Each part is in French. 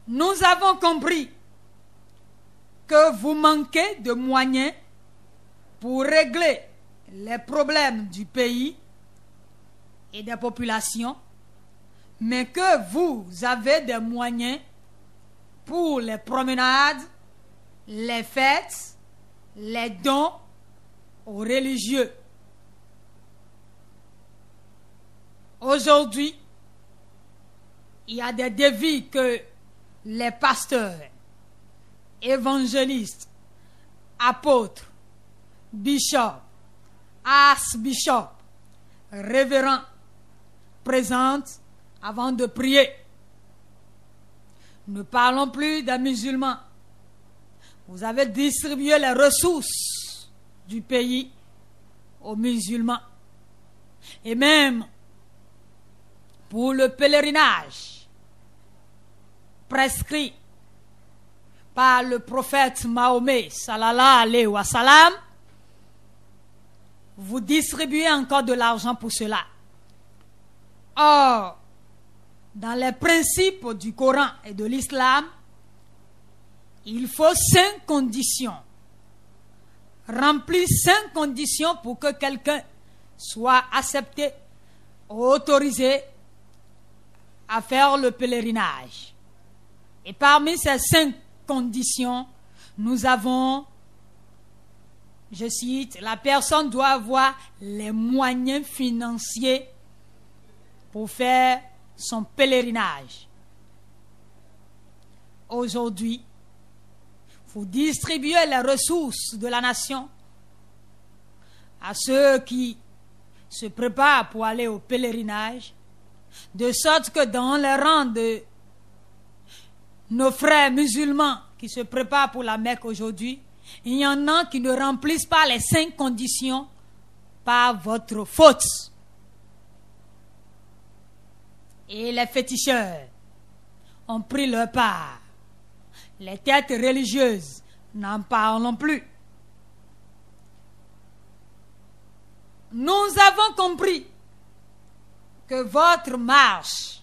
Nous avons compris que vous manquez de moyens pour régler les problèmes du pays et des populations, mais que vous avez des moyens pour les promenades, les fêtes, les dons aux religieux. Aujourd'hui, il y a des défis que les pasteurs, évangélistes, apôtres, bishops, archbishops, révérends présentent avant de prier. Ne parlons plus des musulmans. Vous avez distribué les ressources du pays aux musulmans. Et même pour le pèlerinage prescrit par le prophète Mahomet, sallallahu alayhi wa sallam, vous distribuez encore de l'argent pour cela. Or, dans les principes du Coran et de l'islam, il faut 5 conditions. Remplir 5 conditions pour que quelqu'un soit accepté ou autorisé à faire le pèlerinage. Et parmi ces 5 conditions, nous avons, je cite, la personne doit avoir les moyens financiers pour faire son pèlerinage. Aujourd'hui, vous distribuez les ressources de la nation à ceux qui se préparent pour aller au pèlerinage, de sorte que dans les rangs de nos frères musulmans qui se préparent pour la Mecque aujourd'hui, il y en a qui ne remplissent pas les 5 conditions par votre faute. Et les féticheurs ont pris leur part. Les têtes religieuses n'en parlons plus. Nous avons compris que votre marche,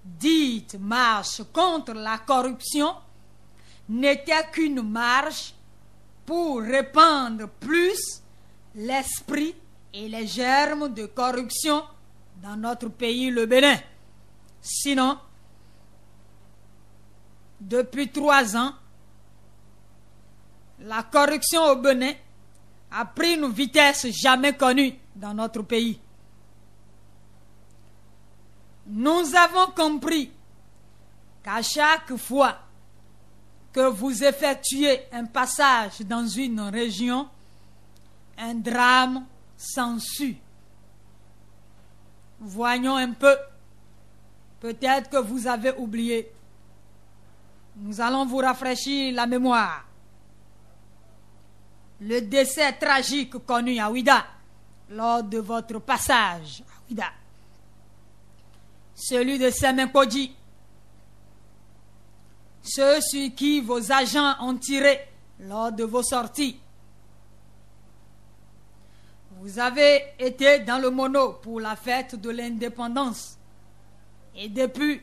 dite marche contre la corruption, n'était qu'une marche pour répandre plus l'esprit et les germes de corruption dans notre pays, le Bénin. Sinon, depuis 3 ans, la corruption au Bénin a pris une vitesse jamais connue dans notre pays. Nous avons compris qu'à chaque fois que vous effectuez un passage dans une région, un drame s'ensuit. Voyons un peu. Peut-être que vous avez oublié. Nous allons vous rafraîchir la mémoire. Le décès tragique connu à Ouida lors de votre passage à Ouida. Celui de Semenkodji. Ceux sur qui vos agents ont tiré lors de vos sorties. Vous avez été dans le Mono pour la fête de l'indépendance. Et depuis,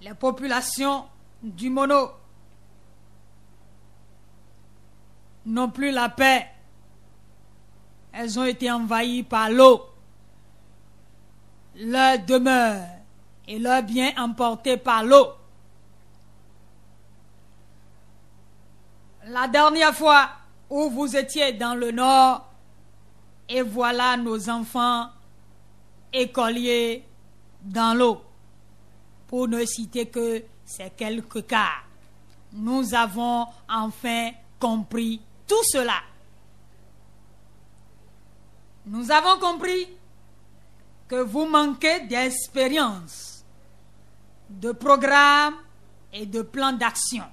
les populations du Mono n'ont plus la paix. Elles ont été envahies par l'eau. Leur demeure et leurs biens emportés par l'eau. La dernière fois où vous étiez dans le nord, et voilà nos enfants écoliers dans l'eau. Pour ne citer que ces quelques cas. Nous avons enfin compris tout cela. Nous avons compris que vous manquez d'expérience, de programme et de plan d'action.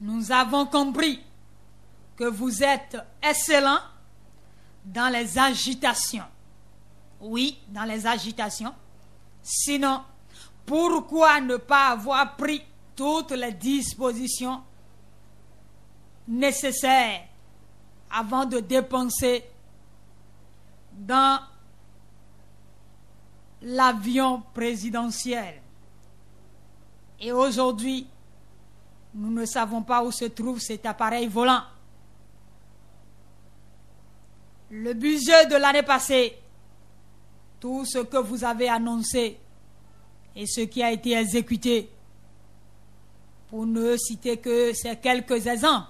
Nous avons compris que vous êtes excellent dans les agitations. Oui, dans les agitations. Sinon, pourquoi ne pas avoir pris toutes les dispositions nécessaires avant de dépenser dans l'avion présidentiel? Et aujourd'hui, nous ne savons pas où se trouve cet appareil volant. Le budget de l'année passée, tout ce que vous avez annoncé et ce qui a été exécuté, pour ne citer que ces quelques exemples.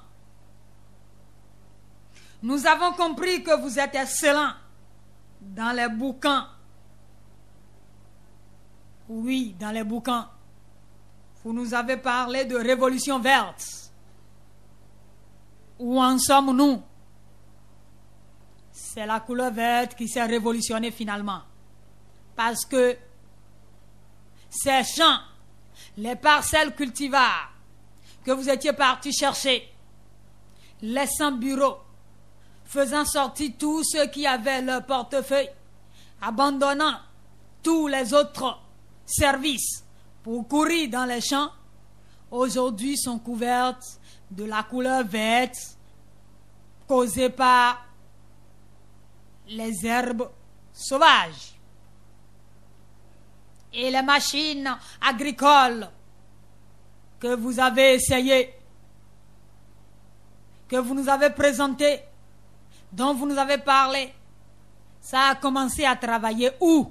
Nous avons compris que vous êtes excellents dans les bouquins. Oui, dans les bouquins. Vous nous avez parlé de révolution verte. Où en sommes-nous? C'est la couleur verte qui s'est révolutionnée finalement. Parce que ces champs, les parcelles cultivables que vous étiez partis chercher, laissant bureau, faisant sortir tous ceux qui avaient leur portefeuille, abandonnant tous les autres services pour courir dans les champs, aujourd'hui sont couvertes de la couleur verte causée par les herbes sauvages. Et les machines agricoles que vous avez essayées, que vous nous avez présentées, dont vous nous avez parlé, ça a commencé à travailler où?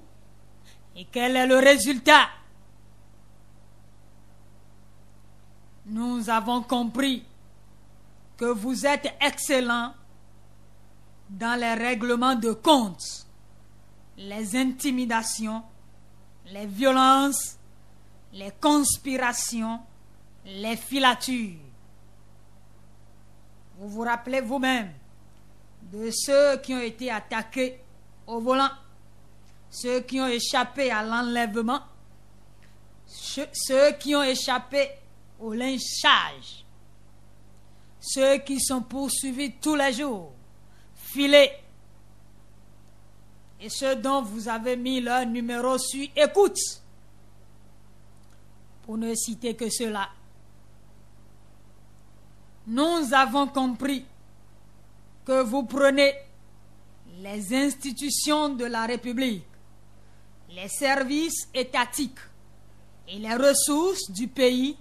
Et quel est le résultat? Nous avons compris que vous êtes excellents dans les règlements de compte, les intimidations, les violences, les conspirations, les filatures. Vous vous rappelez vous-même de ceux qui ont été attaqués au volant, ceux qui ont échappé à l'enlèvement, ceux qui ont échappé au lynchage, ceux qui sont poursuivis tous les jours, filés, et ceux dont vous avez mis leur numéro sur écoute, pour ne citer que cela. Nous avons compris que vous prenez les institutions de la République, les services étatiques et les ressources du pays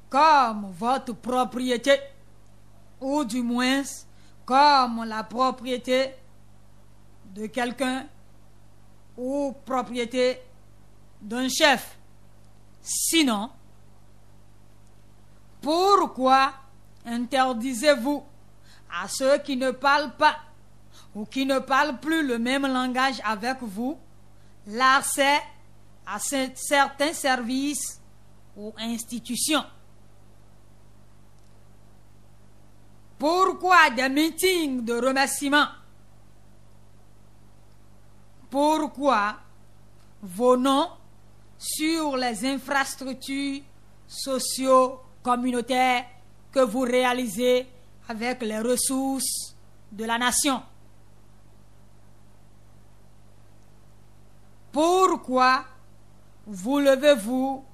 comme votre propriété, ou du moins comme la propriété de quelqu'un ou propriété d'un chef. Sinon, pourquoi interdisez-vous à ceux qui ne parlent pas ou qui ne parlent plus le même langage avec vous l'accès à certains services ou institutions? Pourquoi des meetings de remerciement? Pourquoi vos noms sur les infrastructures socio-communautaires que vous réalisez avec les ressources de la nation? Pourquoi vous levez-vous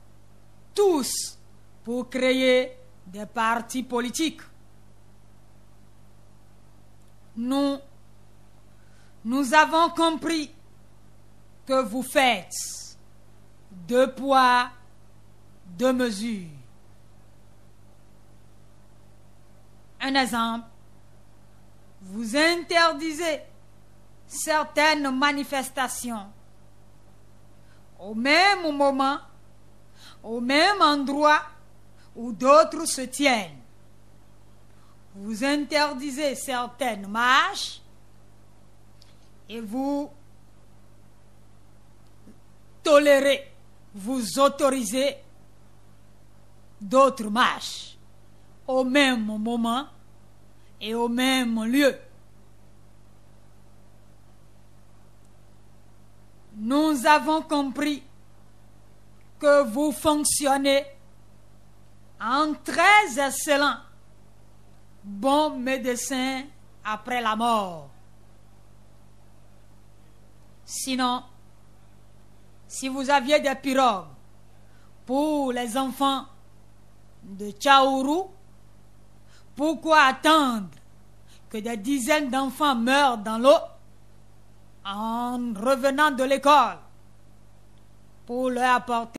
tous pour créer des partis politiques? Nous avons compris que vous faites 2 poids, 2 mesures. Un exemple, vous interdisez certaines manifestations au même moment, au même endroit où d'autres se tiennent. Vous interdisez certaines marches et vous tolérez, vous autorisez d'autres marches au même moment et au même lieu. Nous avons compris que vous fonctionnez en très excellent bon médecin après la mort. Sinon, si vous aviez des pirogues pour les enfants de Tchaourou, pourquoi attendre que des dizaines d'enfants meurent dans l'eau en revenant de l'école pour leur apporter